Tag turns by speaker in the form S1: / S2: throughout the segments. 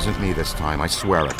S1: wasn't me this time, I swear it.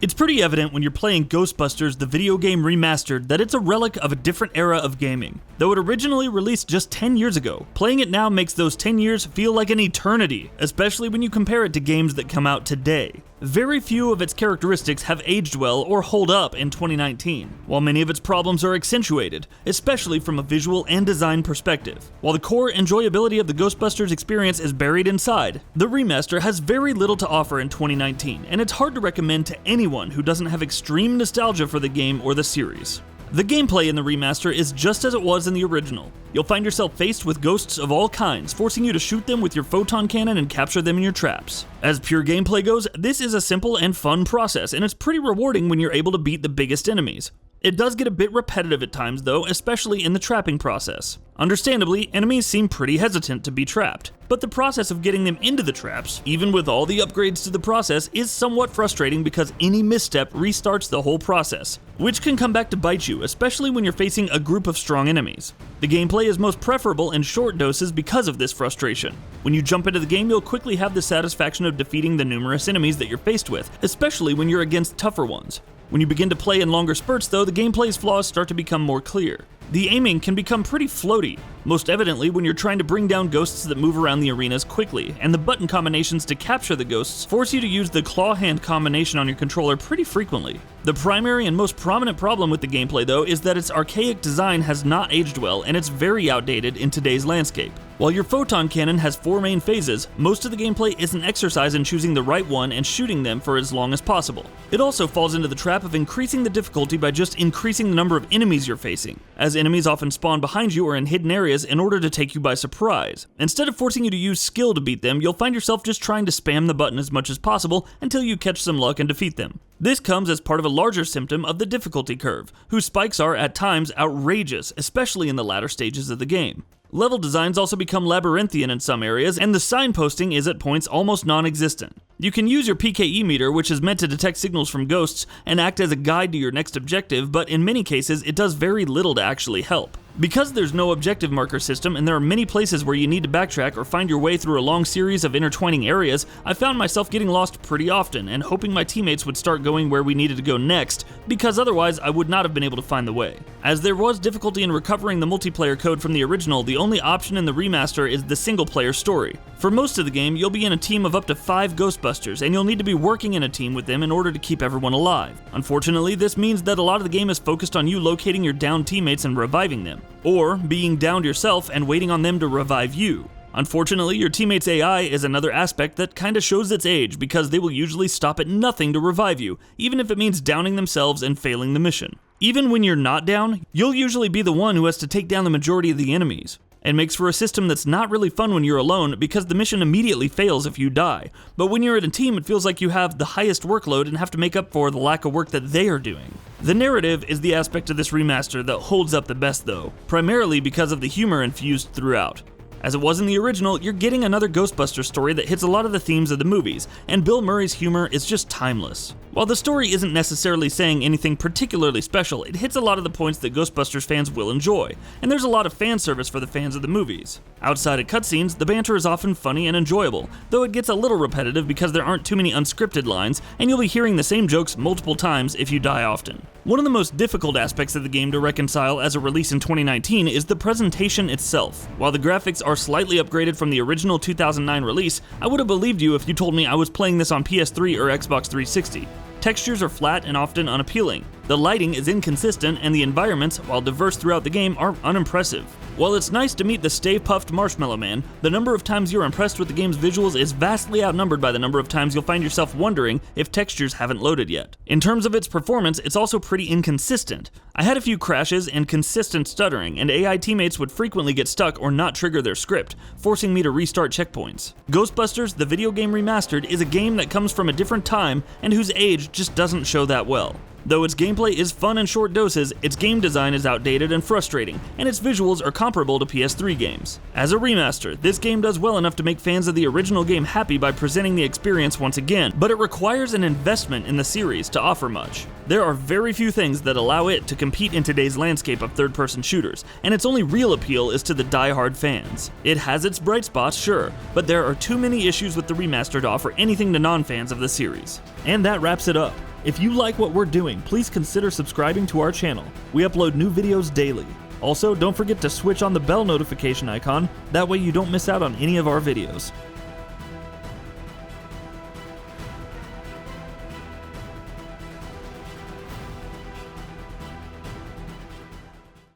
S2: It's pretty evident when you're playing Ghostbusters, the video game remastered, that it's a relic of a different era of gaming. Though it originally released just 10 years ago, playing it now makes those 10 years feel like an eternity, especially when you compare it to games that come out today. Very few of its characteristics have aged well or hold up in 2019, while many of its problems are accentuated, especially from a visual and design perspective. While the core enjoyability of the Ghostbusters experience is buried inside, the remaster has very little to offer in 2019, and it's hard to recommend to anyone who doesn't have extreme nostalgia for the game or the series. The gameplay in the remaster is just as it was in the original. You'll find yourself faced with ghosts of all kinds, forcing you to shoot them with your photon cannon and capture them in your traps. As pure gameplay goes, this is a simple and fun process, and it's pretty rewarding when you're able to beat the biggest enemies. It does get a bit repetitive at times though, especially in the trapping process. Understandably, enemies seem pretty hesitant to be trapped, but the process of getting them into the traps, even with all the upgrades to the process, is somewhat frustrating because any misstep restarts the whole process, which can come back to bite you, especially when you're facing a group of strong enemies. The gameplay is most preferable in short doses because of this frustration. When you jump into the game, you'll quickly have the satisfaction of defeating the numerous enemies that you're faced with, especially when you're against tougher ones. When you begin to play in longer spurts though, the gameplay's flaws start to become more clear. The aiming can become pretty floaty, most evidently when you're trying to bring down ghosts that move around the arenas quickly, and the button combinations to capture the ghosts force you to use the claw-hand combination on your controller pretty frequently. The primary and most prominent problem with the gameplay though is that its archaic design has not aged well and it's very outdated in today's landscape. While your photon cannon has 4 main phases, most of the gameplay is an exercise in choosing the right one and shooting them for as long as possible. It also falls into the trap of increasing the difficulty by just increasing the number of enemies you're facing, as enemies often spawn behind you or in hidden areas in order to take you by surprise. Instead of forcing you to use skill to beat them, you'll find yourself just trying to spam the button as much as possible until you catch some luck and defeat them. This comes as part of a larger symptom of the difficulty curve, whose spikes are at times outrageous, especially in the latter stages of the game. Level designs also become labyrinthian in some areas, and the signposting is at points almost non-existent. You can use your PKE meter, which is meant to detect signals from ghosts, and act as a guide to your next objective, but in many cases it does very little to actually help. Because there's no objective marker system and there are many places where you need to backtrack or find your way through a long series of intertwining areas, I found myself getting lost pretty often and hoping my teammates would start going where we needed to go next, because otherwise I would not have been able to find the way. As there was difficulty in recovering the multiplayer code from the original, the only option in the remaster is the single player story. For most of the game, you'll be in a team of up to 5 Ghostbusters, and you'll need to be working in a team with them in order to keep everyone alive. Unfortunately, this means that a lot of the game is focused on you locating your downed teammates and reviving them, or being downed yourself and waiting on them to revive you. Unfortunately, your teammate's AI is another aspect that kinda shows its age, because they will usually stop at nothing to revive you, even if it means downing themselves and failing the mission. Even when you're not down, you'll usually be the one who has to take down the majority of the enemies. It makes for a system that's not really fun when you're alone, because the mission immediately fails if you die. But when you're in a team, it feels like you have the highest workload and have to make up for the lack of work that they are doing. The narrative is the aspect of this remaster that holds up the best though, primarily because of the humor infused throughout. As it was in the original, you're getting another Ghostbusters story that hits a lot of the themes of the movies, and Bill Murray's humor is just timeless. While the story isn't necessarily saying anything particularly special, it hits a lot of the points that Ghostbusters fans will enjoy, and there's a lot of fan service for the fans of the movies. Outside of cutscenes, the banter is often funny and enjoyable, though it gets a little repetitive because there aren't too many unscripted lines, and you'll be hearing the same jokes multiple times if you die often. One of the most difficult aspects of the game to reconcile as a release in 2019 is the presentation itself. While the graphics are slightly upgraded from the original 2009 release, I would have believed you if you told me I was playing this on PS3 or Xbox 360. Textures are flat and often unappealing. The lighting is inconsistent, and the environments, while diverse throughout the game, are unimpressive. While it's nice to meet the stay-puffed Marshmallow Man, the number of times you're impressed with the game's visuals is vastly outnumbered by the number of times you'll find yourself wondering if textures haven't loaded yet. In terms of its performance, it's also pretty inconsistent. I had a few crashes and consistent stuttering, and AI teammates would frequently get stuck or not trigger their script, forcing me to restart checkpoints. Ghostbusters, the video game remastered, is a game that comes from a different time and whose age just doesn't show that well. Though its gameplay is fun in short doses, its game design is outdated and frustrating, and its visuals are comparable to PS3 games. As a remaster, this game does well enough to make fans of the original game happy by presenting the experience once again, but it requires an investment in the series to offer much. There are very few things that allow it to compete in today's landscape of third-person shooters, and its only real appeal is to the diehard fans. It has its bright spots, sure, but there are too many issues with the remaster to offer anything to non-fans of the series. And that wraps it up. If you like what we're doing, please consider subscribing to our channel. We upload new videos daily. Also, don't forget to switch on the bell notification icon, that way you don't miss out on any of our videos.